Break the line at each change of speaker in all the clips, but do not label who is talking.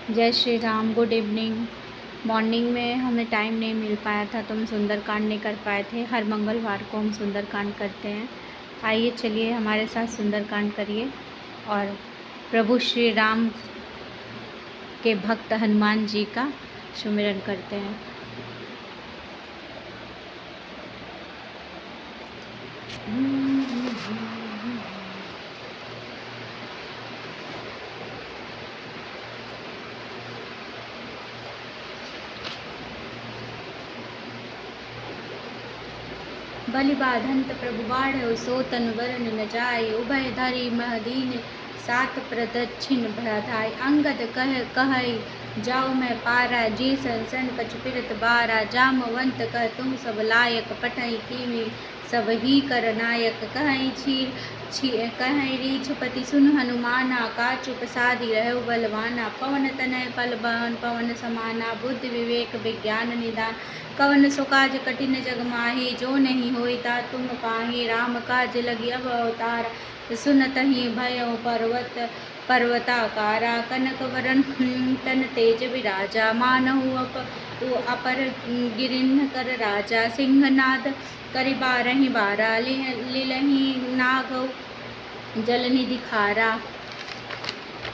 जय Shri Ram. Good evening. Morning में हमें टाइम नहीं मिल पाया था तो हम सुंदरकांड नहीं कर पाए थे। हर मंगलवार को हम सुंदरकांड करते हैं। आइए चलिए हमारे साथ सुंदरकांड करिए और प्रभु श्री राम के भक्त हनुमान जी का सुमिरन करते हैं। बलि बाधंत प्रभु बाढ़ सो तन वरन न जाय। उभय धरि महदीन सात प्रदक्षिण बधाई। अंगद कहई जाओ मैं पारा जी सन कछ पिरत बारा। जामवंत कह तुम सब लायक पठई कीमी सब ही कर नायक। कहीं रीछपति सुन हनुमाना काचु प्रसादी रहो बलवाना। पवन तनय पल बहन पवन समाना बुद्धि विवेक विज्ञान निदान। कवन सो काज कठिन जग माही जो नहीं होता तुम पाही। राम काज लगी अब अवतार सुनत ही भयो पर्वताकारा। कनक वरन तन तेज विराजा मानहु अपर गिरिन कर राजा। सिंहनाद करि बारहि बारा लीलहि नागौ जलनिधि खारा।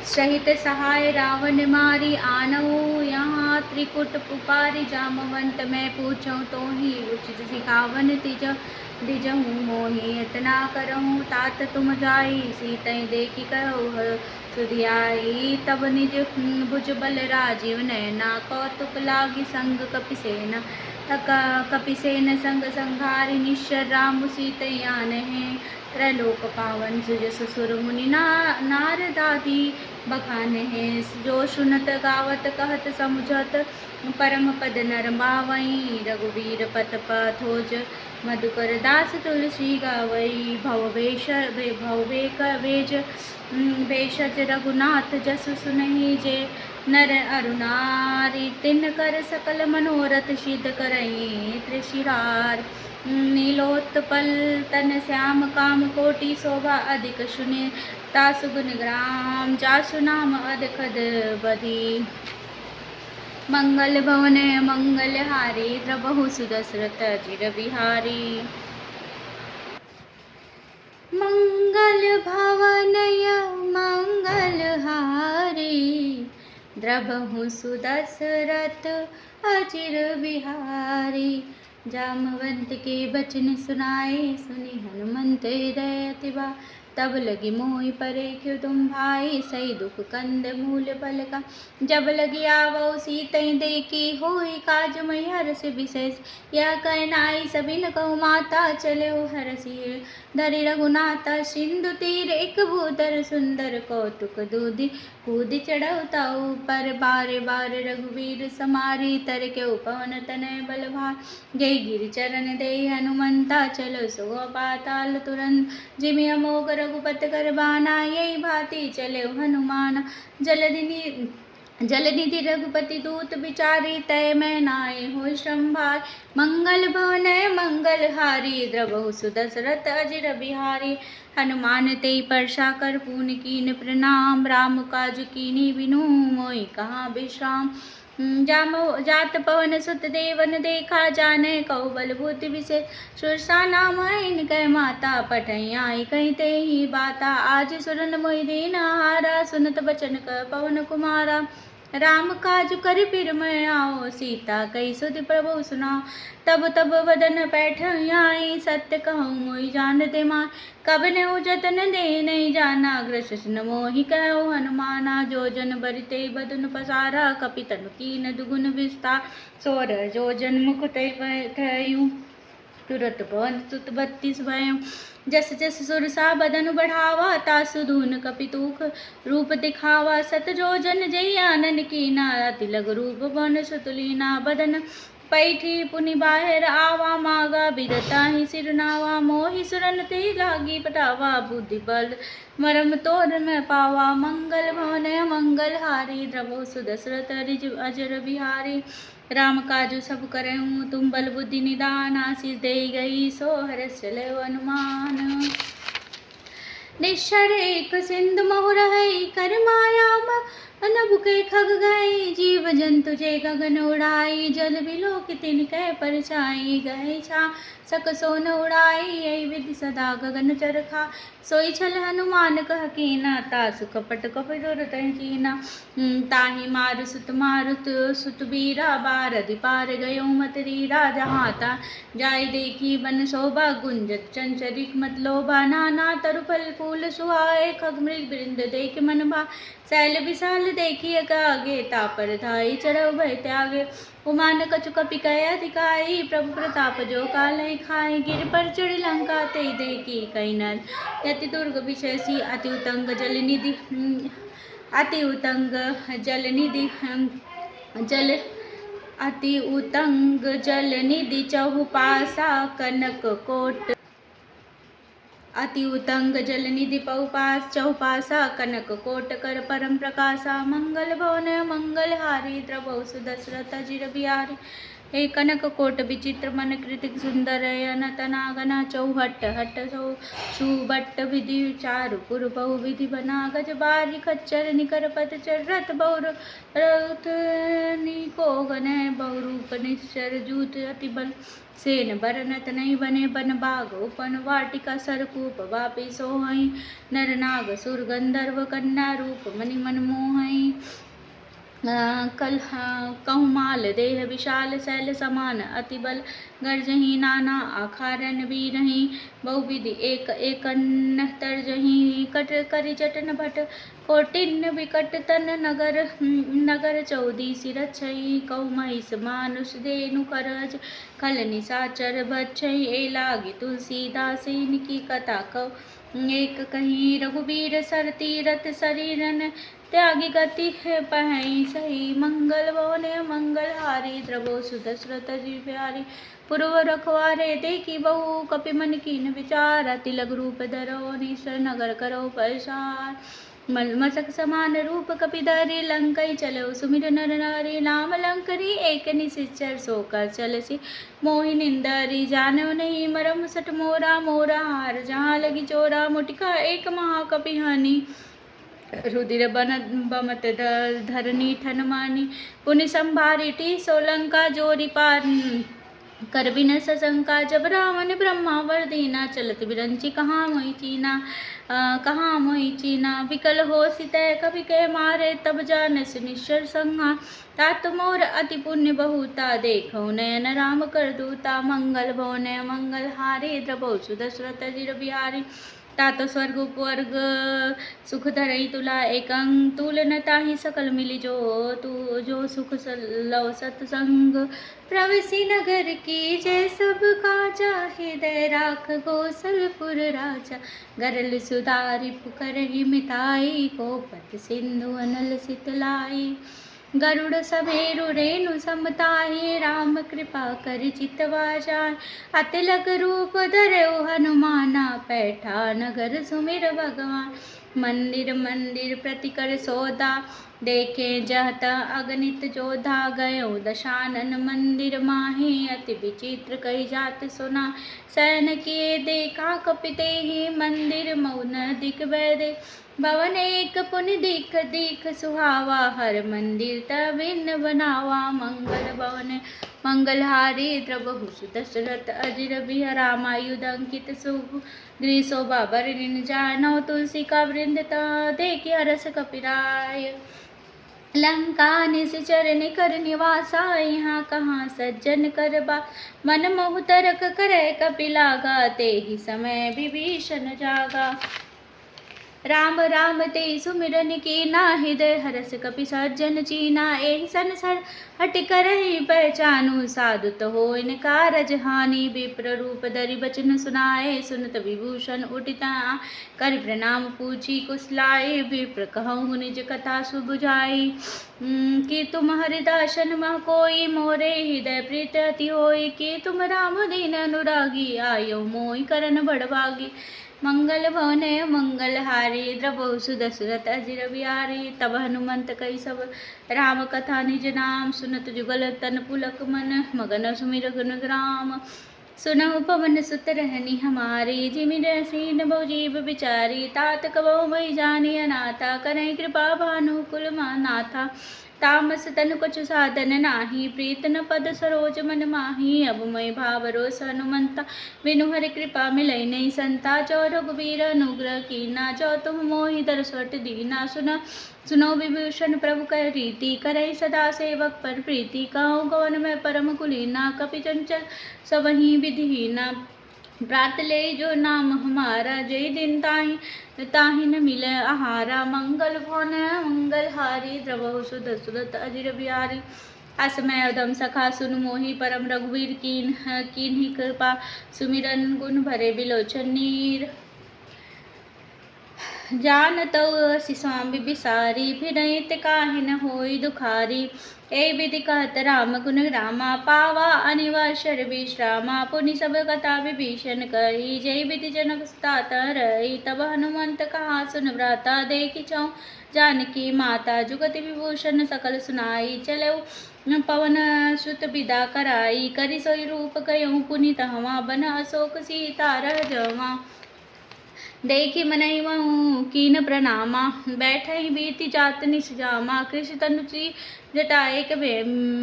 सहित सहाय रावण मारी आनऊ यहाँ त्रिकुट पुकारी। जामवंत मैं पूछूं तो ही उचित सिखावन दिजहूँ मोहि। इतना करहूँ तात तुम जाई सीतै देखी कहु सुधियाई। तब निज भुज बल राजीव नयना कौतुक लागी संग कपिसेना। कपिसेन संग संघारि निश्चर राम सीतयान हैं। त्रैलोक पावन सुजस सुर मुनि नारदादि बखान हैं। जो सुनत गावत कहत समुझत परम पद नर बावई। रघुवीर पत पथोज मधुकर दास तुलसी गावई। भेषज रघुनाथ जस सुनहि जे नर अरु नारी। तिन कर सकल मनोरथ सिद्ध करई त्रिशिरार। नीलोत्पल तन श्याम काम कोटि शोभा अधिक सुने तासु गुण ग्राम। जासु नाम अदखद बधी मंगल भवन मंगल हारी। द्रबहु सुदशरथ अजिर बिहारी। मंगल भवनय मंगल हारी द्रबहु सुदशरथ अजिर बिहारी। जामवंत के बचन सुनाए सुनि हनुमंत हृदय अति बा। तब लगी मोहि परे क्यों तुम भाई सही दुख कंद मूल बल का। जब लगी आवो सीतै देखी होई काज मई हर्ष विशेष। यह कहनाई सबिन कहु माता चले हरषि धरि रघुनाथा। सिंधु तीर एक भूधर सुंदर कौतुक दूधि कूदि चढ़ऊ ताऊ पर। बारे बारे रघुवीर समारी तर के पवन तनय बल भार। जय गिर चरण दे हनुमंता चलो सो पाताल तुरंत। जिमि अमोघ रघुपत कर बाना यही भांति चले हनुमान। जलनिधि रघुपति दूत विचारी तय मैं नाय हो संभार। मंगल भवन मंगल हारी द्रबहु सुदशरथ अजिर बिहारी। हनुमान तेई परसा कर पून कीन प्रणाम। राम काज कीनी बिनु मोहि कहाँ विश्राम। जात पवन सुत देवन देखा जाने कौ बल बुद्धि विशेष। सुरसा नाम इनकै माता पठई आई कहीं ते ही बाता। आज सुरन मोहि दीन हारा सुनत बचन क पवन कुमारा। राम काज कर फिर मैं आओ सीता कई सुधि प्रभु सुनाओ। तब वदन पैठई आई सत्य कहूँ मोहि जान दे माय। कब नेउ जतन दे नहीं जाना ग्रसन मोहि कहो हनुमाना। जो जन बरिते बदन पसारा कपि तनु कीन दुगुन विस्तार। सोर जो जन मुख तयु तुरत पवन सुत 32 भयउ। जस जस सुरसा बदन बढ़ावा तासु धून कपितुख रूप दिखावा। सत जो जन जय आनन कीना अति लघु रूप बन सुतलीना। बदन पैठी पुनि बाहिर आवा मागा बिदता ही सिरनावा। मोहि सुरन ते लागी पटावा बुद्धि बल मरम तोर न पावा। मंगल भवन मंगल हारी द्रबहु सुदशरथ अजिर बिहारी। राम काजु सब करहूँ तुम बल बुद्धि निदान। आशीष दे गई सो हरष चले हनुमान। निश्चर एक सिंधु महु रहई कर माया नभ खग गए जीव जंतु जे गगन उड़ाई, जल बिलो कि तिनकै परछाई, गए छा सक सोन उड़ाई, यही विधि सदा गगन चरखा, सोई छल हनुमान कह कीना, तासु कपट कपिरुर तहि कीना, ताहि मारुत सुत बीरा, बारधि पार गयो मत रीरा, जहाँ ता जाय देखी बन शोभा, गुंजत चंचरिक मत लोभा, नाना तरु फल फूल सुहाए, खग मृग वृंद देख मन भा, शैल विशाल देखिए आगे, तापर धाई चढ़ भय त्यागे, उमान कछु कपि कय अधिकाई, प्रभु प्रताप जो कालय खाए, गिर पर चढ़ लंका ते देखी कई नर, यति दुर्ग विषयसी अति उतंग जल निधि, अति उतंग जल निधि जल अति उतंग जल निधि चहुपासा, कनक कोट अति उतंग जल निधि पहुपास चौपासा, कनक कोट कर परम प्रकाशा, मंगल भवन मंगल हारी, द्रवौ सुदशरथ अजिर बिहारी, हे कनक कोट विचित्र मन कृतिक सुंदर, अनत नागना चौहट हट सुबट्ट विधि चारु पुर बहु विधि बना, गज बारी खच्चर निकर पत चर, रथ बहु रथ निको गनय बहु रूप निश्चर, जूत अति बल सेन बरनत नहीं बने बन बाग, उपन वाटिका सरकूप वापी सोहई, नर नाग सुर गंधर्व कन्या रूप मणि मन मोहई, कल कहुमाल देह विशाल शैल समान, अति बल गर्जही नाना आखारन वीरही, बहुविधि एक एकन्न तरजही, कट करि जटन भट कोटिन विकट तन, नगर नगर चौदी सिरछई, कौ महिष मानुष देनु करज, खल निशाचर बच्छई, ए लागी तुलसीदास इनकी कथा कौ एक कहीं, रघुबीर सर तीरथ शरीरन त्यागी गति है पहई सही, मंगल भवने मंगल हारी, द्रवो सुदशरथ जी प्यारी, पूर्व रखवारे देखी बहु, कपि मन कीन विचार, अति लघु रूप धरो निश्चर, नगर करो पसार, मसक समान रूप कपिधरि, लंकई चलो सुमिर नर नारी, नाम लंकरी एक निश्चर, सोकर चलसी मोहि निंदरी, जानव नहीं मरम सट मोरा, मोरा हार जहाँ लगी चोरा, मुटिका एक महाकपि हानि, रुधिर बन बमत धरनी ठन मानी, पुनि संभारी टी सोलंका जोरी पार, कर बिन सशंका जब रावण ब्रह्मा वर दीना, चलत बिरंची कहाँ मोहि चीना, कहाँ मोहि चीना, विकल हो सितय कवि के मारे, तब जान निश्चर संहा, तात मोर अति पुण्य बहुता, देखो नयन राम कर दूता, मंगल भवन मंगल हारी, द्रवौ सुदशरथ अजिर बिहारी, तात स्वर्ग उपवर्ग सुख धरई तुला एकंग, तुलन ताहि सकल मिली जो सुख लव सत्संग, प्रवेशी नगर की जय सब काजा, हृदय राख गोसलपुर राजा, गरल सुधारि पुकरहि मिताई, कोपत सिंधु अनल सितलाई, गरुड़ सभेरु रेणु समताहि, राम कृपा कर चितवा जाय, अति लग रूप धरऊ हनुमाना, पैठा नगर सुमिर भगवान, मंदिर मंदिर प्रति कर सौदा, देखे जहत अगणित जोधा, गयो दशानन मंदिर माहि, अति विचित्र कही जात सुना, शयन किए देखा कपिते ही, मंदिर मौन दिख वैदे, भवन एक पुनि दिख दिख सुहावा, हर मंदिर तबिन बनावा, मंगल भवन मंगलहारी, द्रवहु सुदशरथ अजिर बिह, रामायुध अंकित शुभ गृह शोभा बरनिन जानौ, तुलसी का वृंद देखि हरस कपिराय, लंका निश्चर निकर निवासा, यहाँ कहाँ सज्जन करबा, मन मोहु तरक करे कपिलागा, ते ही समय विभीषण जागा, राम राम ते सुमिरन कीना, हृदय हरस कपि सज्जन चीना, एहि संसर हटि करहि पहचानु, साधुत होइन कारज हानि, विप्र रूप धरि बचन सुनाए, सुनत विभूषण उठिता, कर प्रणाम पूछी कुशलाए, विप्र कहूँ निज कथा सुबुझाई, कि तुम हरिदासन मह कोई, मोरे हृदय प्रीत अति होई, कि तुम राम दीन अनुरागी, आयो मोहि करन बड़भागी, मंगल भवन मंगल हारी, द्रवौ सुदशरथ अजिर बिहारी, तब हनुमंत कई सब राम कथा निज नाम, सुनत जुगल तन पुलक मन, मगन सुमिर गुण ग्राम, सुनहु पवन सुत रहनी हमारी, जिमि रसीन बहु जीव बिचारी, तात कबहु मई जानी अनाथा, करई कृपा भानु कुल नाथा। तामस तन कुछ साधन नाही, प्रीत न पद सरोज मन माही, अब मई भावरोस हनुमंता, बिनु हरि कृपा मिलई नहीं संता, जो रघुबीर अनुग्रह कीना, जो तुम मोहि दरसवट दीना। सुनो विभूषण प्रभु कर रीति, करई सदा सेवक पर प्रीति, कहूँ कवन मैं परम कुलीना, कपि चंचल सबहि विधिहीना। प्रात ले जो नाम हमारा, जय दिन ताहि न मिले आहारा, मंगल भवन मंगल हारी, द्रवहु सुध सुरत अजिर बिहारी। असमय अधम सखा सुन मोहि, परम रघुवीर कीन्ही कृपा, सुमिरन गुण भरे बिलोचन नीर। जानतौ असि स्वामी बिसारी, फिरहित काहि न होई दुखारी। ए विधि कहत राम गुण रामा, पावा अनिवार्य विश्रामा, पुनि सब कथा विभीषण कही, जय विधि जनक सुता रही। तब हनुमंत कहा सुन भ्राता, देखि चहु जानकी माता, जुगति विभूषण सकल सुनाई, चलऊ पवन सुत विदा कराई, करि सोई रूप कयहु पुनि तहवा, बन अशोक सीता रह जवा। देखि मनहि महु कीन प्रणामा, बैठहि बीति जात निस जामा, कृष तनुची जटा एक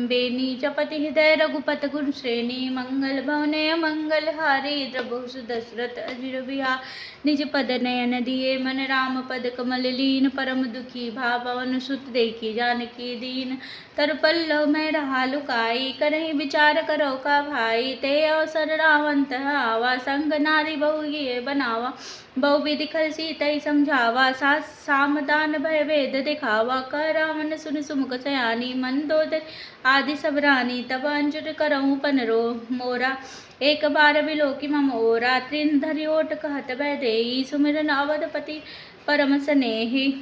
बेनी, जपति हृदय रघुपत गुण श्रेणी, मंगल भवने मंगल हारी, द्रवहु सुदशरथ अजिर बिहार। निज पद नयन दिए मन, राम पद कमल लीन, परम दुखी भा पवन सुत देखी जानकी दीन। तर पल्लव मैं रहा लुकाई, करहि विचार करो का भाई, ते अवसर रावंत आवा, संग नारी बहु ये बनावा। बहु विधि खल सीतै समझावा, सामदान भय भेद दिखावा, कर रावण सुन सुमुख सयानी, मंदोदर आदि सब रानी। तब अंजुर करऊँ पनरो मोरा, एक बार बिलोकी मम ओरा, त्रिन धरि ओट कहत भय देई, सुमिरन अवधपति परम स्नेही।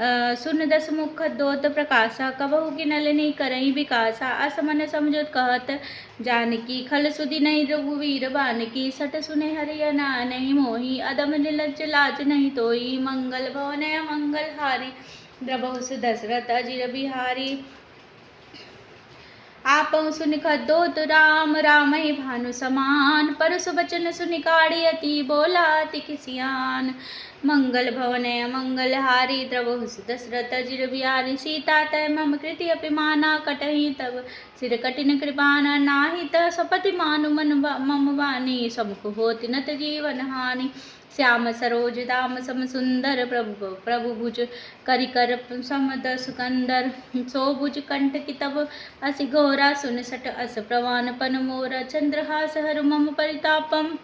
सुन दस मुख दोत प्रकाशा, कबहु की नलिनी करई विकासा, असमन समझोत कहत जानकी, खल सुधि नहीं रघुवीर बानकी, सट सुने हरियना नहीं मोही, अदम निलज्ज लाज नहीं तोई, मंगल भवन मंगल हारी, द्रवहु सुदशरथ अजिर बिहारी। आपहु सुनि खद्दोत राम, रामहि भानु समान, परसु बचन सुनि काढ़ी अति, बोला अति किसियान। मंगल भवन मंगल हारी, द्रवहु सुदशरथ अजिर बिहारी, सीता तै मम कृति अपिमाना, कटहि तब सिर कठिन कृपाना, नाही त सपति मानु मन मम वानी, समुख होति नत जीवन हानि। श्याम सरोज दाम सम सुंदर, प्रभु भुज करिकर सम दस कंदर, सो भुज कंठ की तब असि घोरा, सुन सट अस प्रवान पन मोरा, चंद्रहास हर मम परितापम,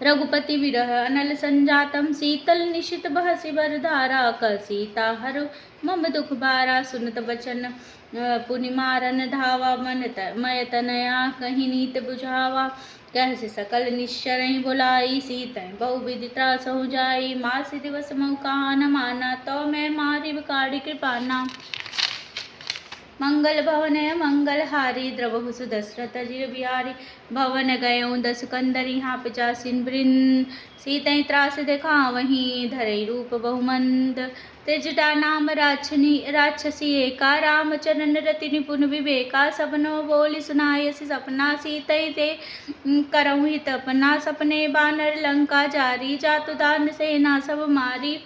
रघुपति विरह अनल संजातम, शीतल निशित बहसि बरधारा, क सीता हरु मम दुख बारा। सुनत बचन पुनि मारन धावा, मय तनया कहीं नीत बुझावा, कहसि सकल निश्चरहि बुलाई, सीतहि बहु विधि त्रासहु जाई, मासी दिवस महु कहा न माना, तो मैं मारिब काढ़ी कृपाना। मंगल भवन मंगल हारी, द्रवहु सुदशरथ अजिर बिहारी, भवन गयऊँ दस कंदर, यहाँ 85 वृंद, सीतहि त्रास देखावहीं, धरई रूप बहुमंद। त्रिजटा नाम राक्षसी एका, रामचरण रति निपुण विवेका, सबनो बोली सुनायसि सपना, सीतहि ते करहु हित अपना, सपने बानर लंका जारी, जातु दान सेना सब मारी।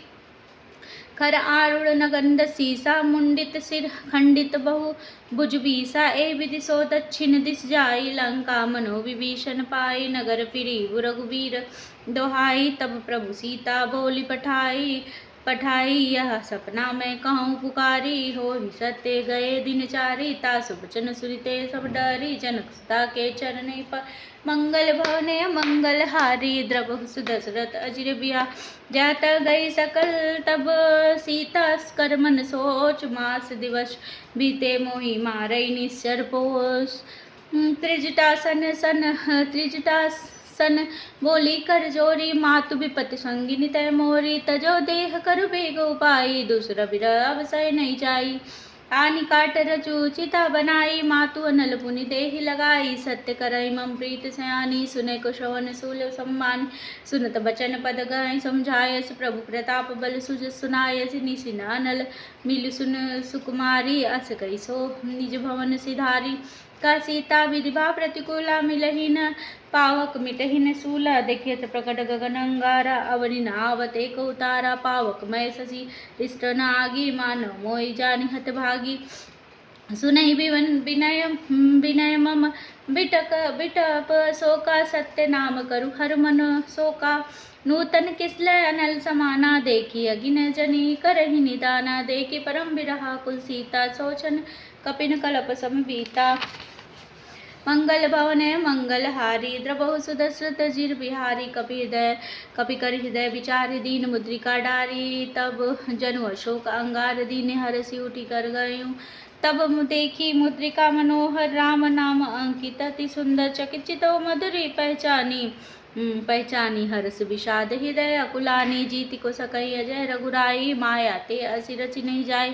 खर आरूढ़ नगंध सीसा, मुंडित सिर खंडित बहु भुज बीसा, ए विधि सो दक्षिण दिस जाई, लंका मनो विभीषण पाई, नगर फिरी रघुवीर दोहाई। तब प्रभु सीता बोली पठाई, यह सपना मैं कहूँ पुकारी, हो ही सत्य गए दिन चारी, तासु बचन सुनिते सब डरी, जनक सुता के चरण पर मंगल भवने मंगल हारी, द्रवहु सुदशरथ अजिर बिहार। जात गई सकल तब सीता कर मन सोच, मास दिवस बीते मोहि मारई निश्चर पोष। त्रिजटा सन बोली कर जोरी, मातु विपति संगिनी तय मोरी, तजो देह करु बेग उपाई, दूसरा बिरह अवसय नहीं जाई। आनि काट रचु चिता बनाई, मातु अनल पुनि देहि लगाई, सत्य करई मम प्रीत सयानी, सुने को श्रवण सूल सम्मान, सुनत बचन पद गहि समझायस, प्रभु प्रताप बल सुज सुनायस, निशिन अनल मिलु सुन सुकुमारी, अस कई सो निज भवन सिधारी। का सीता विधिभा प्रतिकूला मिलहि न पावक मिटहि न सूला देखियत प्रकट गगन अंगारा अवनि नावत एक उतारा पावक मय शशि इष्ट नागी मानव मोहि जानि हत भागी सुनहि विनय विनय मम बिटप शोका सत्य नाम करु हर मन शोका नूतन किसलय अनल समाना देखी अगिन जनी करहि निदाना देखी परम बिरहा कुल सीता सोचन कपिन कलप सम बीता मंगल भवन मंगल हारी द्रबहु सुदशरथ जिर बिहारी कपि कर हृदय विचार दीन मुद्रिका डारी तब जनु अशोक अंगार दीन हरसि उठी कर गयूं तब देखी मुद्रिका मनोहर राम नाम अंकित अति सुंदर चकिचितो मधुरी पहचानी हर्ष विषाद हृदय अकुलानी जीति को सकई अजय रघुराई माया ते असि रचि नहीं जाय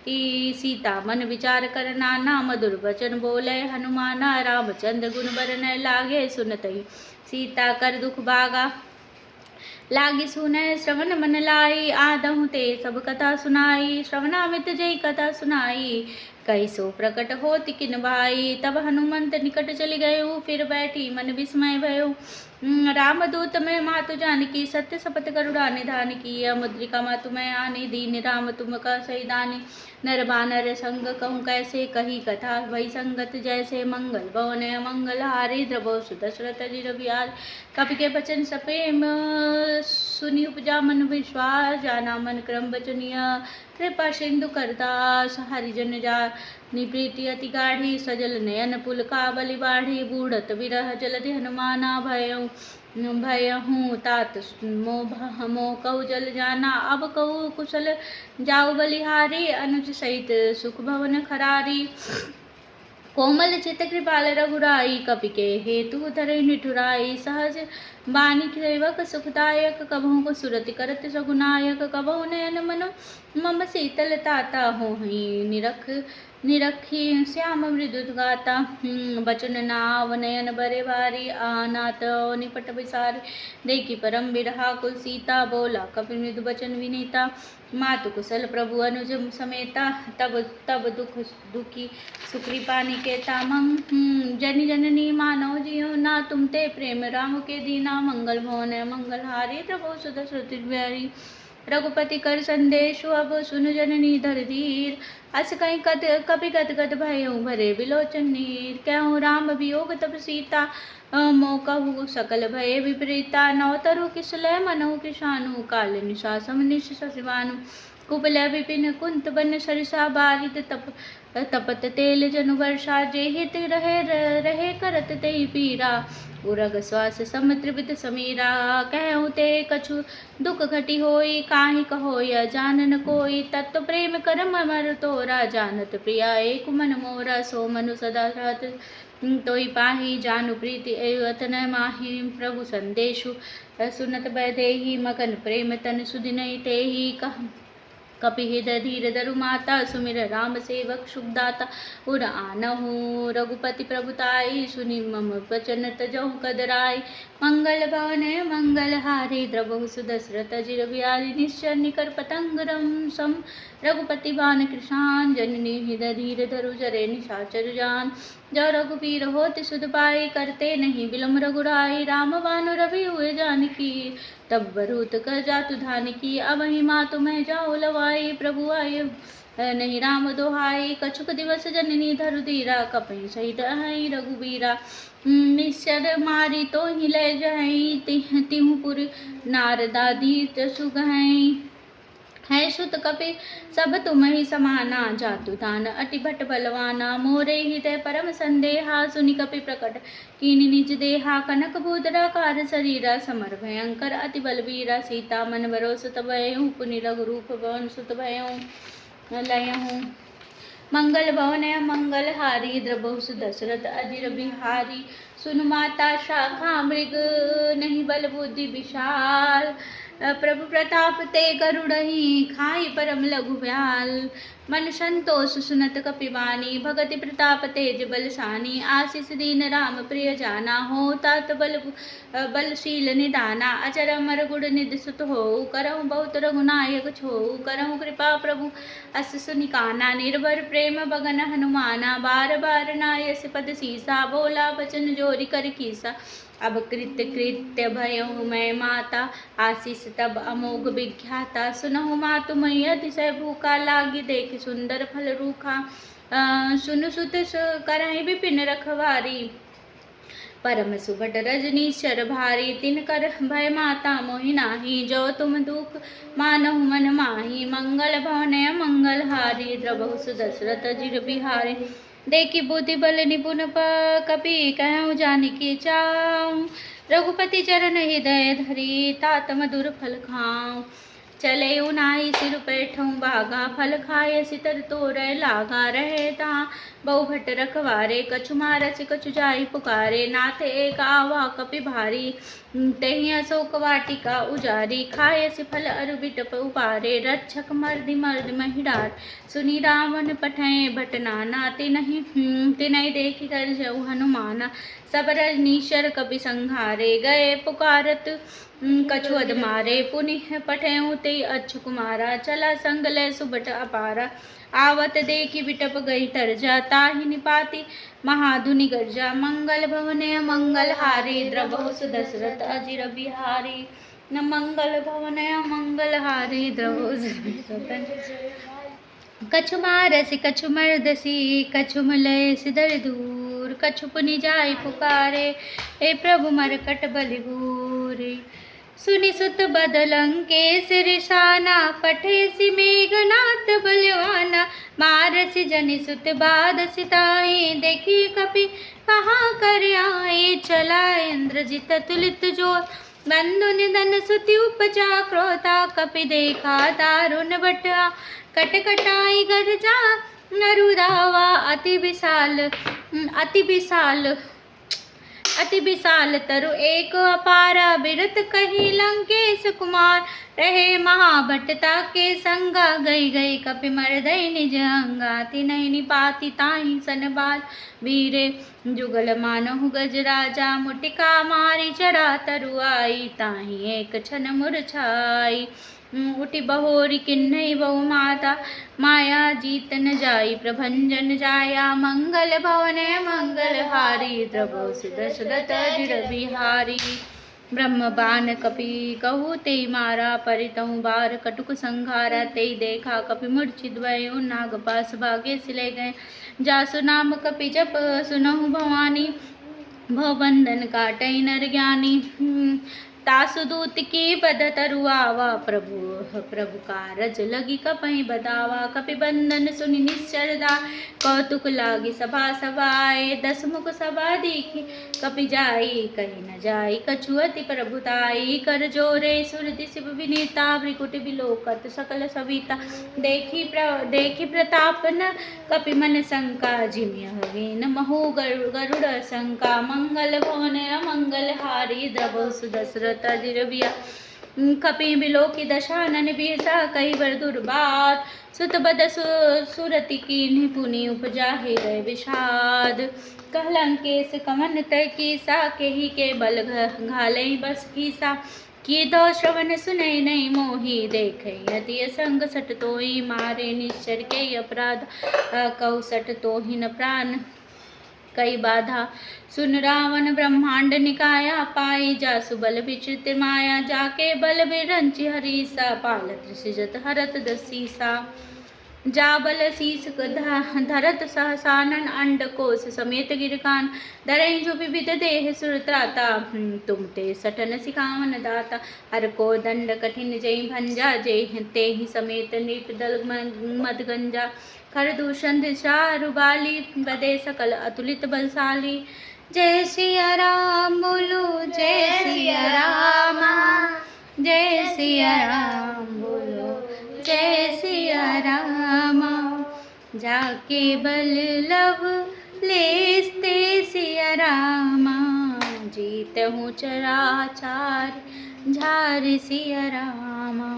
सीता मन विचार कर नाना मधुर वचन बोले हनुमाना रामचंद्र गुण बरन लागे सुनतई सीता कर दुख भागा लागी सुनय श्रवण मन लाई आदहु ते सब कथा सुनाई श्रवणामित जय कथा सुनाई कैसो प्रकट होति किन भाई तब हनुमंत निकट चली गयो फिर बैठी मन विस्मय भयो रामदूत मैं मातु जानकी सत्य शपथ करुणा निधान की मुद्रिका मातु मैं आनी दीन राम तुम का सही दानी नर बानर संग कहूँ कैसे कही कथा वही संगत जैसे मंगल भवन मंगल हारी द्रवो सुदशरथ जी रवियार कपि के बचन सपेम सुनि उपजा मन विश्वास जाना मन क्रम बचनिया कृपा सिंधु करदास हरिजन जा निप्रीति अति गाढ़ी सजल नयन पुल का बलि बाढ़ी बूढ़त विरह जलधि हनुमाना भयहूँ तात मोह कहु जल जाना अब कहु कुशल जाऊ बलिहारी अनुज सहित सुख भवन खरारी कोमल चित कृपाल रघुराई कपि के हेतु धरे निठुराई सहज बानी सेवक सुखदायक कबहु को सुरति करत सगुनायक कबहु नयन मनो मम शीतल ताता हो निरखी श्याम मृदु गाता बचन नाव नयन बरे भारी आनात निपट विसारी देखी परम बिरहा कुल सीता बोला कपि मृदु बचन विनीता मातु कुशल प्रभु अनुज समेता तब दुखी सुकृपा निकेता जनि जननी मानव जियो ना तुम ते प्रेम राम के दीना मंगल भवन मंगल हारी प्रभु सुदशरथ बिहारी रघुपति कर संदेशु अब सुन जननी धर धीर अस कहीं कपि गद भयो भरे बिलोचन नीर कहूँ राम वियोग तब सीता मोकहु सकल भय विपरीता नवतरु किसलय मनहु किसानु काल निशासम निश शशिवानु कुबल विपिन कुंत बन सरिसा बारित तपत तेल जनु वर्षा जे हित रहे करत ते पीरा उरग श्वास सम त्रिवित समीरा कहूँ ते कछु दुख घटी होई काहि कहोय जानन कोई तत्व प्रेम करम अमर तोरा जानत प्रिया एक मन मोरा सो मनु सदा रहत तोई पाही जानु प्रीति अतन माही प्रभु संदेशु सुनत बैदेही मगन प्रेम तन सुदिनई तेही कह कपि हृदय धीर धरु माता सुमिर राम सेवक सुखदाता उर आनहु रघुपति प्रभुताई सुनि मम वचन तजहु कदराई मंगल भवन मंगल हारी द्रवहु सुदशरथ जिर बिहारी निश्चर निकर पतंग रम सम रघुपति बान कृषान जननी हृदय धीर धरु जरे निशाचर जान जो रघुबीर होति सुध पाई करते नहीं बिलम रघुराई राम बानु रवि हुए जानकी तब बरूत कर जातु धान की अवहि मातु मैं जाओ लवाई प्रभु आय नहीं राम दोहाई कछुक दिवस जननी धरु धीरा कपि सहित अहि रघुबीरा निश्चर मारी तो ही ले जाई तिहुपुर नारदादी सुगहई है सुत कपि सब तुम ही समाना जातु दान अति भट बलवाना मोरे हृदय परम संदेहा सुनि कपि प्रकट कीनि निज देहा कनक भूदरा कार शरीरा समर भयंकर अति बलवीरा सीता मन भरोसत भयहूँ पुनि रघु रूप भवन सुत भयहूँ लयहूँ मंगल भवन मंगल हारी द्रवहु सुदशरथ अजिर बिहारी सुनु माता शाखा मृग नहीं बल बुद्धि विशाल प्रभु प्रताप ते गरुड़हि खाई परम लघु व्याल मन संतोष सुनत कपिवानी, भगति प्रताप तेज बलसानी। आशीष दीन राम प्रिय जाना, हो तात बलशील निदाना। अचर अमर गुण निधि सुत हो, करहु बहुत रघुनायक छो। करहु कृपा प्रभु अस सुनिकाना, निर्भर प्रेम बगन हनुमाना। बार बार नायस पद सीसा, बोला बचन जोरी कर कीसा। अब कृत्य कृत्य भयउ मैं माता, आशीष तब अमोघ विख्याता। सुनहु मातु मई अतिशय भूखा, लागी देख सुंदर फल रूखा। सुनु सुत करहि विपिन रखवारी, परम सुभट रजनीश्वर भारी। तिनकर भय माता मोहि नाही, जो तुम दुख मानहु मन माही। मंगल भवन मंगल हारी, द्रवहु सुदशरथ अजिर बिहारी। देखी बुद्धि बल निपुण कपि, कहूँ जानकी चाऊँ। रघुपति चरण हृदय धरी, तात मधुर फल खाऊँ। चले उनाई सिर पैठों बागा, फल खाए सितर तोरय लागा। रहे तहाँ बहुभट रखवारे, कछु मारस कछु जाई पुकारे। नाथ एक आवा कपि भारी, तेहि अशोक वाटिका उजारी। खाए सि फल अरु बिटप उपारे, रक्षक मर्दि मर्द महिडार। सुनी रावण पठय भट नाना, तिनहि देखि गर्जऊ हनुमाना। सब रजनीश्वर कपि संहारे, गए पुकारत कछु अध मारे। पुनि पठयउ ते अच्छु कुमारा, चला संग लय सुबट अपारा। आवत देखि बिटप गई तरजा, ताहि निपाति महाधुनि गर्जा। मंगल भवन मंगल हारी, द्रवहु सुदशरथ अजिर बिहारी। न मंगल भवन मंगल हारी, द्रवहु कछु मारसी कछु मर्दसी, कछु मलय सिदर दूर। कछु पुनि जाय पुकारे, हे प्रभु मरकट बलि भूरि। सुनि सुत बदलंकेश रिसाना, पठेसि मेघनाथ बलवाना। मारसि जनि सुत बादसि ताहि, देखि कपि कहाँ कर आए। चला इंद्रजित तुलित जोर, बंधु निधन सुति उपजा। क्रोधा कपि देखा दारुण बटा, कटकटाई गर्जा नरु धावा। अति विशाल तरु एक अपारा, बिरत कही लंकेश कुमार। रहे महाभटता के संगा, गई गई कपि मरदई निज अंगा। तिनहि निपाति ताहि सन बाल, वीरे जुगल मानहु गज राजा। मुटिका मारी चढ़ा तरुआई, ताहि एक छन मुरछाई। उठि बहोरी किन्नई बहु माता, माया जीत न जाई प्रभंजन जाया। मंगल भवन मंगल हारी, द्रवहु सुदशरथ अजिर बिहारी। ब्रह्म बान कपि कहु ते मारा, परितहु बार कटुक संघारा। ते देखा कपि मूर्छित भयउ, नाग पास भागे सिले गए। जासु नाम कपि जप सुनहु भवानी, भवबंधन काटई नर ज्ञानी। तासु दूत की बद तरुआवा, प्रभु कारज लगी कपहि बदावा। कपि बंधन सुनि निश्चर दाय, कौतुक लागी सभा सभाए। दस मुख सभा देखी कपि जाई, कही न जाई कछु अति प्रभुताई। कर जोरे सुरति शिव विनीता, भ्रिकुट बिलोकत सकल सविता। देखी प्रताप न कपि मन शंका, जिमियह वीन महु गरुड़ शंका। मंगल भवन मंगल हारी, द्रवहु सुदशरथ अजिर बिहारी। कपि बिलोकी दशानन बिहसा, कही बर दुर्बात। सुत बद सुरति कीन्हि, पुनि उपजा हृदय विषाद। कहलंकेश कवन तय कीसा, केहि के बल घालई बस कीसा। कीदो श्रवण सुनई नहीं मोहि, देखई अति असंग सट तोहि। मारे निश्चर के अपराध, कहु सट तोहि न प्राण कई बाधा। सुन रावण ब्रह्मांड निकाया, पाई जासु बल विचित्र माया। जाके बल बिरंचि हरीसा, पालत सृजत हरत दसीसा। जाबल शीस धरत सहसानन, अंड कोश समेत गिरकान। धरई जो विविध देह सुर त्राता, तुम ते सठन सिखावन दाता। हर को दंड कठिन जय भंजा, जय तेहि समेत नृप दल मदगंजा। खर दूषण दिशा रुबाली, बदे सकल अतुलित बलशाली। जय सिया राम बोलो, जय सिया राम। जय सिया राम बोलो, जय सिया राम। जाके बल लव लेस्ते सिया रामा, जीतहु चराचार झार सिया रामा।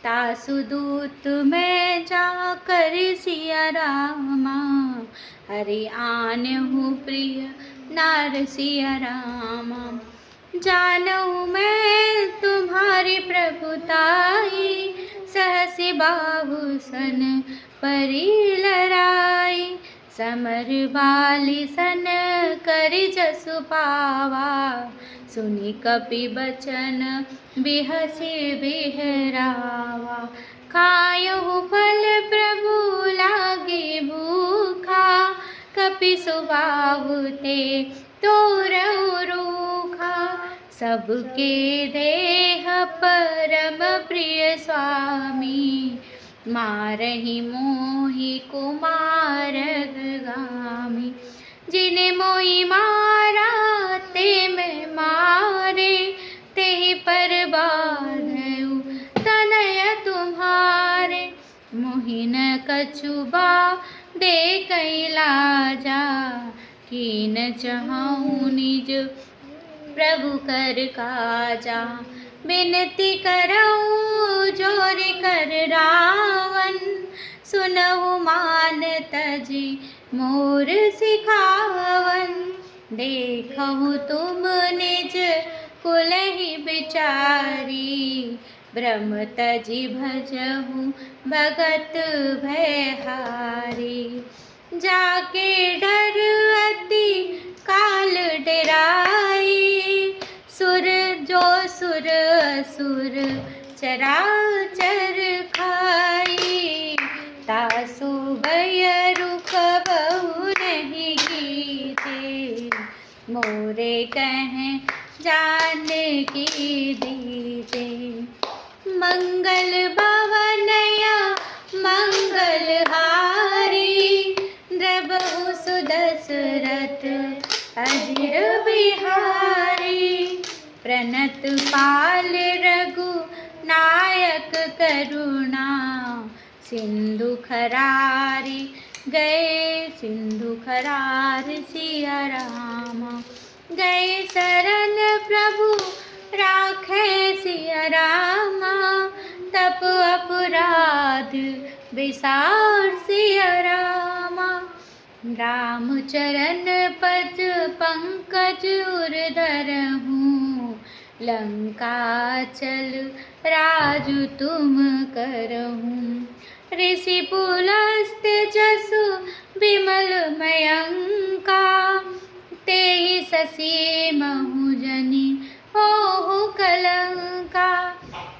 तासु दूत मैं जाकर सिया रामा, हरि आनहु प्रिय नार सिया रामा। जानऊ मैं तुम्हारी प्रभुताई, सहसि बाहु सन परी लराई। समर बाली सन करि जसु पावा, सुनि कपि बचन बिहसि बिहरावा। खायहु फल प्रभु लागे भूखा, कपि सुबाहु ते तोरहु रूखा। सबके देह परम प्रिय स्वामी, मारहि मोहि कुमारगामी। जिने मोहि मारा ते मैं मारे, तेहि पर बाँधउ तनय तुम्हारे। मोहि न कछु दे कैलाजा, कीन चहऊँ निज प्रभु कर काजा। बिनती करऊँ जोर कर रावण, सुनहु मान तजी मोर सिखावन। देखहु तुम निज कुलहि बिचारी, ब्रह्म तजी भजहु भगत भयहारी। जाके डर अति काल डराई, सुर जो सुर असुर चराचर खाई। तासु भय रुकबहु नहीं कीजे, मोरे कहें जानकी दीजे। मंगल भवनया मंगलहारी, द्रबहु सुदशरथ अजिर बिहारी। प्रणत पाल रघु नायक करुणा, सिंधु खरारी गए सिंधु खरार सिया रामा। गए शरण प्रभु राखे सिया रामा, तप अपराध विसार सिया रामा। राम चरण पद पंकज उर धरहूँ, लंका चल राजु तुम करहूँ। ऋषि पुलस्त जसु विमल मयंका, तेहि ससी महु जनि होहु कलंका।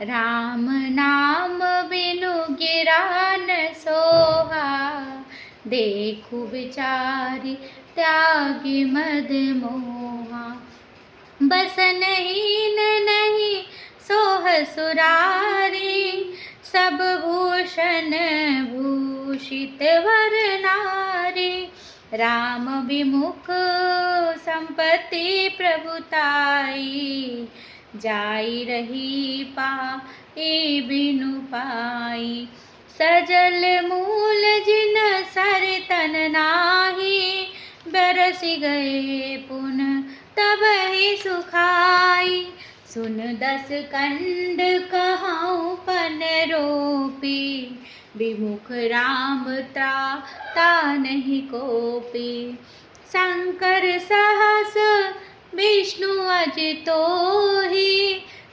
राम नाम बिनु गिरा न सोहा, देखु विचारि त्यागी मद मोहा। बसनहीन नहीं सोह सुरारी, सब भूषण भूषित वर नारी। राम विमुख संपत्ति प्रभुताई, जाई रही पाई बिनु पाई। सजल मूल जिन सर तन नाही, बरसि गए पुन तब ही सुखाई। सुन दस कंड कहाऊँ पन रोपी, विमुख राम ता नहीं कोपी। शंकर सहस विष्णु अजितोहि,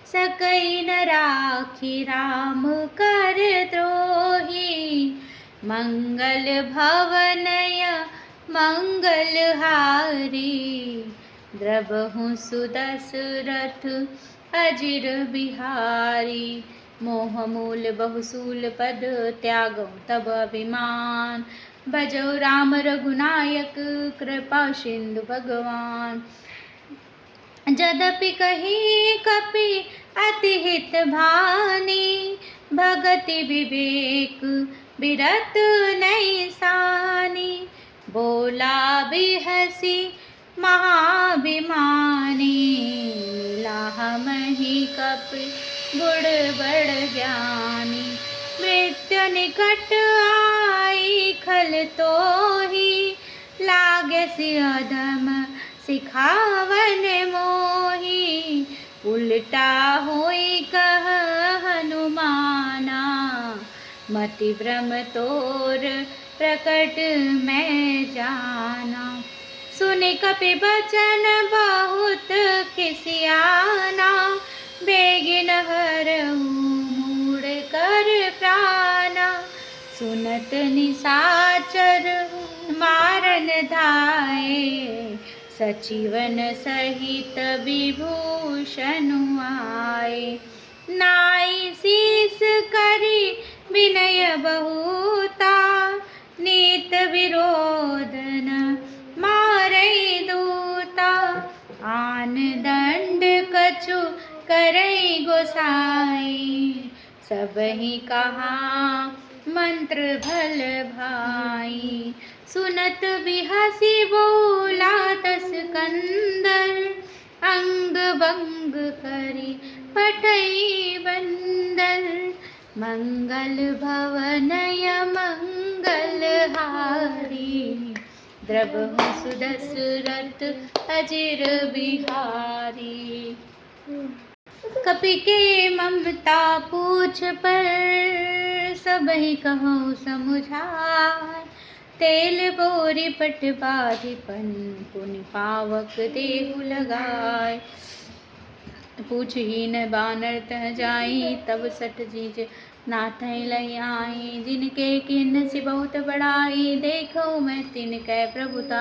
सकई न राखी राम कर द्रोही। मंगल भवनय मंगलहारी, द्रबहु सुदशरथ अजिर बिहारी। मोह मूल बहुसूल पद त्यागौ तब अभिमान, भजौ राम रघुनायक कृपा सिंधु भगवान। यद्यपि कही कपि अति हित भानी, भगति विवेक बिरत नहीं सानी। बोला बिहसी महाभिमानी, मिला मही कपि गुड़ बड़ ज्ञानी। मृत्यु निकट आई खल तोहि, लागे सि अधम सिखावन मोही। उल्टा होई कह हनुमाना, मति भ्रम तोर प्रकट मैं जाना। सुने कपि बचन बहुत खिसियाना, बेगिन हरहु मूढ़ कर प्राणा। सुनत निशाचर मारन धाये, सचिवन सहित विभूषण आए। नाई शीस करी विनय बहुता, नीत विरोधन मारई दूता। आन दंड कछु करई गोसाई, सबहि कहा मंत्र भल भाई। सुनत बिहसी बोला तस कंदर, अंग भंग करी पटई बंदर। मंगल भवनय मंगल हारी, द्रवहु सुदशरथ अजिर बिहारी। कपि के ममता पूछ पर, सबहि कहूँ समुझाय। तेल बोरी पट बाधिपन, पुनि पावक देहु लगाय। पूछहीन बानर तह जाई, तब सठ जीज नाथै लई आई। जिनके किन्नसी बहुत बड़ाई, देखो मैं तिनकै प्रभुता।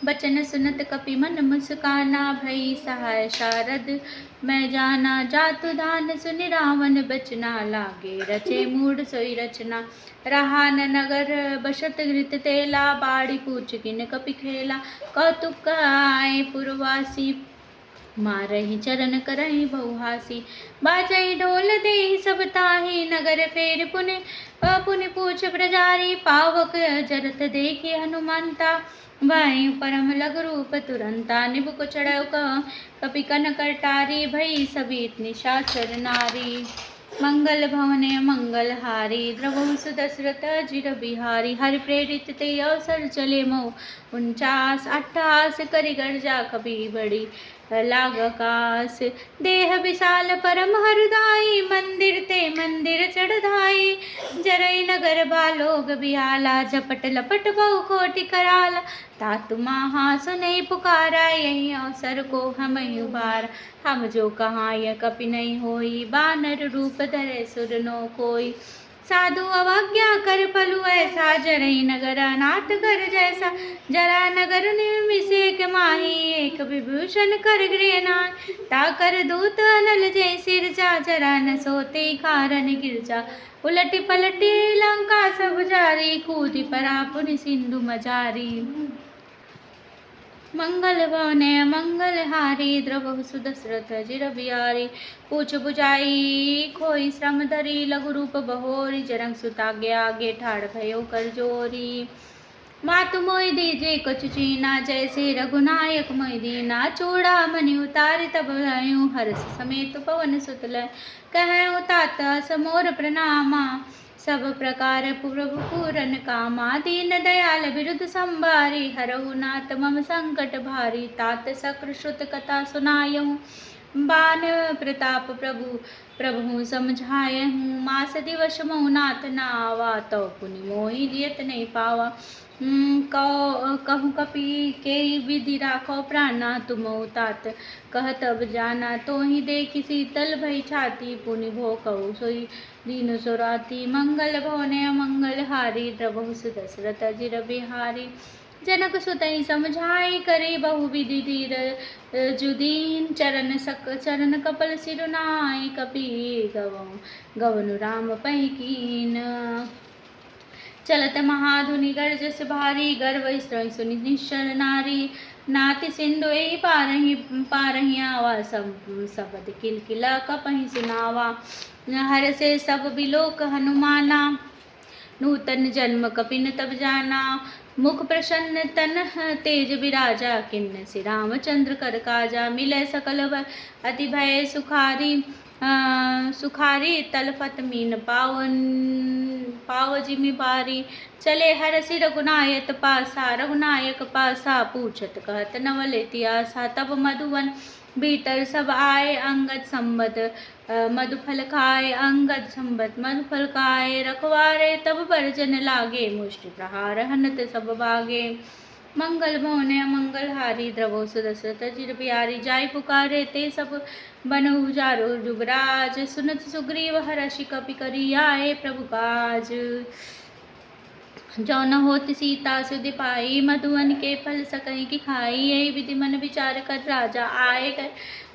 बचन सुनत कपि मन मुस्काना, भई सहाय शारद मैं जाना। जातु दान सुनि रावण बचना, लागे रचे मूढ़ सोई रचना। रहा न नगर बसत घृत तेला, बाड़ी पूछ किन कपि खेला। कौतुक आए पुरवासी, मारहि चरण करहि बहुहासी। बाजहि ढोल देहि सब ताहि, नगर फेर पुनि पूछ ब्रजारी। पावक जरत देखि हनुमंता, भयउ परम लघु रूप तुरंता। निबु को चढ़उ कपि कन करटारी, भई सबित निशाचर नारी। मंगल भवने मंगल हारी, द्रवहु सुदशरथ अजिर बिहारी। हरि प्रेरित ते अवसर चले मोह 49, अट्ठास करि गर्जा कपि बड़ी लागकास। देह विशाल परम हरदाई, मंदिर ते मंदिर चढ़धाई। जरई नगर बालोग बिहाला, झपट लपट बहु कोटि कराला। तातु महा सुनई पुकारा, यही अवसर को हमहि उबारा। हम जो कहाय कपि नहीं होई, बानर रूप धरे सुर नो कोई। साधु अवज्ञा कर पलु ऐसा, जरई नगर अनाथ कर जैसा। जरा नगर निर्मिषेक माही, एक विभूषण कर गृह नाहि। ताकर दूत अनल जय सिरजा, जरा न सोते कारण गिरजा। उलटि पलटि लंका सब जारी, कूदि परा पुनि सिंधु मजारी। मंगल भवने मंगल हारी, द्रवहु सुदशरथ अजिर बिहारी। पूछ बुझाई खोई श्रम धरी, लघु रूप बहोरी। जरंग सुत आगे आगे ठाड़ भयो कर जोरी। मातु मोहि दीजे कछु चीना, जैसे रघुनायक मोहि दीना। चूड़ा मणि उतारि तब भयउ, हर्ष समेत पवन सुत लय। कहउँ तात समोर प्रणामा, सब प्रकार प्रभु पूरन कामा। दीन दयाल बिरुद संभारी, हरहु नाथ मम संकट भारी। तात सकृ श्रुत कथा सुनायहु, बान प्रताप प्रभु समझायहु। मास दिवस महु नाथ न आवा, तौ पुनि मोहि जियत नहीं पावा। कहूँ कपि के विधि राखो प्राणा, तुमहु तात कहत अब जाना। तोहि देखि शीतल भई छाती, पुनि भोकहु सोई दीन सोराती। मंगल भवने मंगल हारी, द्रवहु सुदशरथ अजिर बिहारी। जनक सुतहि समझाई, करे बहु विधि धीरजु दीन। चरण कपल सिरु नाई, कपि गवनु राम पै कीन। चलत महाधुनि गर्जस भारी, गर्व स्त्रहि सुनि निश्चर नारी। नाति सिंधु एहि पारहि आवा, सबद किलकिला कपहि सुनावा। हर्षे सब बिलोक हनुमाना, नूतन जन्म कपिन तब जाना। मुख प्रसन्न तन तेज बिराजा, किन्नसी रामचंद्र कर काजा। मिलै सकल अति भय सुखारी, तलफत मीन पाव जिमि बारी। चले हरषि रघुनायक पासा, पूछत कहत नवल इतिहासा। तब मधुवन भीतर सब आए अंगद संबत मधुफल खाए, अंगद संबत मधुफल खाए, रखवारे तब बरजन लागे, मुष्टि प्रहार हनत सब भागे। मंगल भवन अमंगल हारी, द्रवो सुदशरथ अजिर बिहारी, जाय पुकारे ते सब बन उजारो जुबराज, सुनत सुग्रीव हर्षि कपि करी आए प्रभु काज। जो न होत सीता सुधि पाई, मधुवन के फल सकहि की खाई, यही विधि मन विचार कर राजा,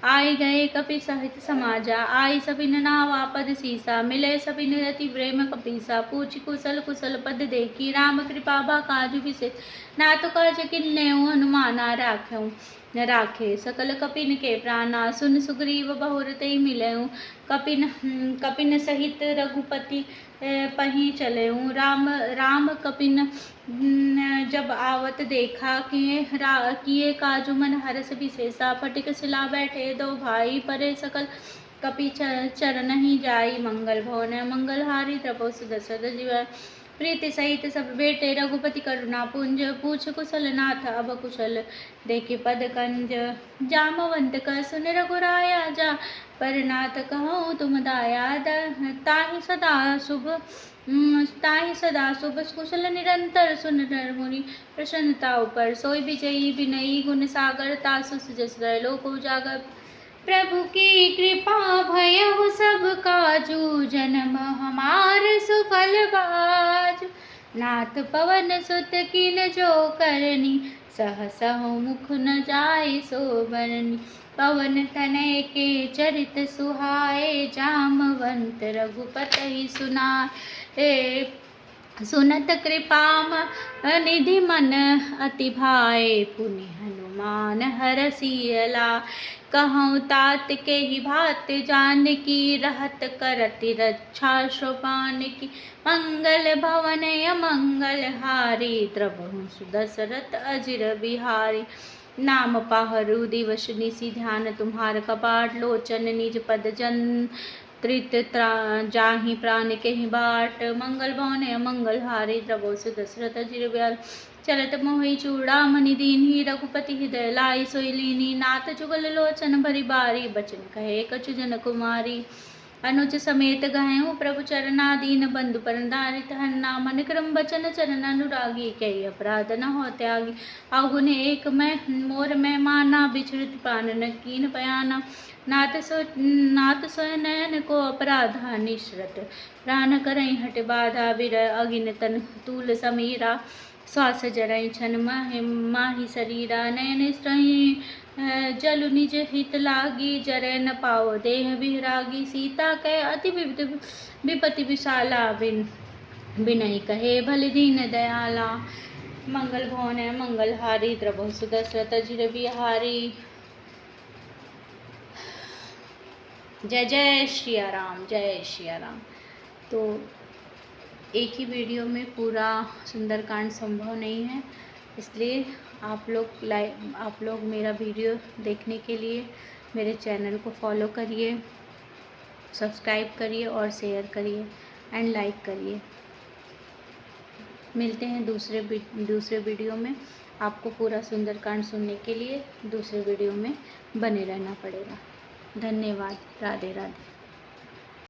आए गए कपि सहित समाजा, आई सबिन नावा पद सीसा, मिले सबिन रति प्रेम कपीसा, पूछि कुशल कुशल पद देखी, राम कृपा बा काजु विशेष, नाथ काज किन्नेउ हनुमाना राखे, सकल कपिन के प्राणा, सुन सुग्रीव बहुर तेहि मिलऊ, कपिन सहित रघुपति पहीं चलेऊ, राम कपिन जब आवत देखा, किए काजु मन हरस विशेषा, फटिक सिला बैठे दो भाई, परे सकल कपि चरण ही जाई, मंगल भवन मंगल हारी, द्रवो सुदशरथ अजिर प्रीति सहित सब बेटे, रघुपति करुणा पुंज, पूछ कुशल नाथ अब कुशल, देखि पद कंज, जामवंत कह सुन रघुराया जा, पर नाथ कहूँ तुम दाया, ताहि सदा शुभ कुशल निरंतर, सुन नर मुनि प्रसन्नता ऊपर, सोई विजयी विनयी गुण सागर, तासु जस लोक उजागर, प्रभु की कृपा भयहु सब काजू, जन्म हमार सुफल बाजू, नाथ पवन सुत कीन जो करनी, सहसहु मुख न जाय सो बरनी, पवन तनय के चरित सुहाए, जामवंत रघुपति सुनाए, सुनत कृपाम निधि मन अति भाए, पुनि हनुमान हरषि लाए, कहूँ तात के ही भात जानकी, रहत करति रक्षा शोभान की, मंगल भवन अमंगल हारी, द्रवहु सुदशरथ अजिर बिहारी, नाम पाहरु दिवस निशि, ध्यान तुम्हार कपाट, लोचन निज पद जन त्रित जाहि प्राण के ही बाट, मंगल भवन अमंगल हारी, द्रवो सुदशरथ अजिर बिहारी, चलत मोहि चूड़ामणि दीन्ही, रघुपति हृदय लाई सोई लीनी, नाथ जुगल लोचन भरी बारी, बचन कहे कछु जन कुमारी, अनुज समेत गहऊ प्रभु चरना, दीन बंधु परंदारित हन्ना, मन क्रम बचन चरण अनुरागी, कई अपराध न हो त्यागी, अवगुण एक मैं मोर मैं माना, बिछड़त प्राण न कीन बयाना, नाथ सोय नयन को अपराधा, निश्रत प्राण करई हट बाधा, बिरह अगिन तन तूल समीरा, श्वास जरई छन माहि शरीरा, नयन स्त्रहि जलु निज हित लागी, जरै न पाओ देह बिरागी, सीता कै अति विपति विशाला, बिनहि कहे भल दीन दयाला, मंगल भवन मंगल हारी, द्रवहु सुदशरथ अजिर बिहारी। जय जय श्रिया राम, जय श्रिया राम। तो एक ही वीडियो में पूरा सुंदरकांड संभव नहीं है, इसलिए आप लोग मेरा वीडियो देखने के लिए मेरे चैनल को फॉलो करिए, सब्सक्राइब करिए और शेयर करिए एंड लाइक करिए। मिलते हैं दूसरे वीडियो में। आपको पूरा सुंदरकांड सुनने के लिए दूसरे वीडियो में बने रहना पड़ेगा। धन्यवाद। राधे राधे।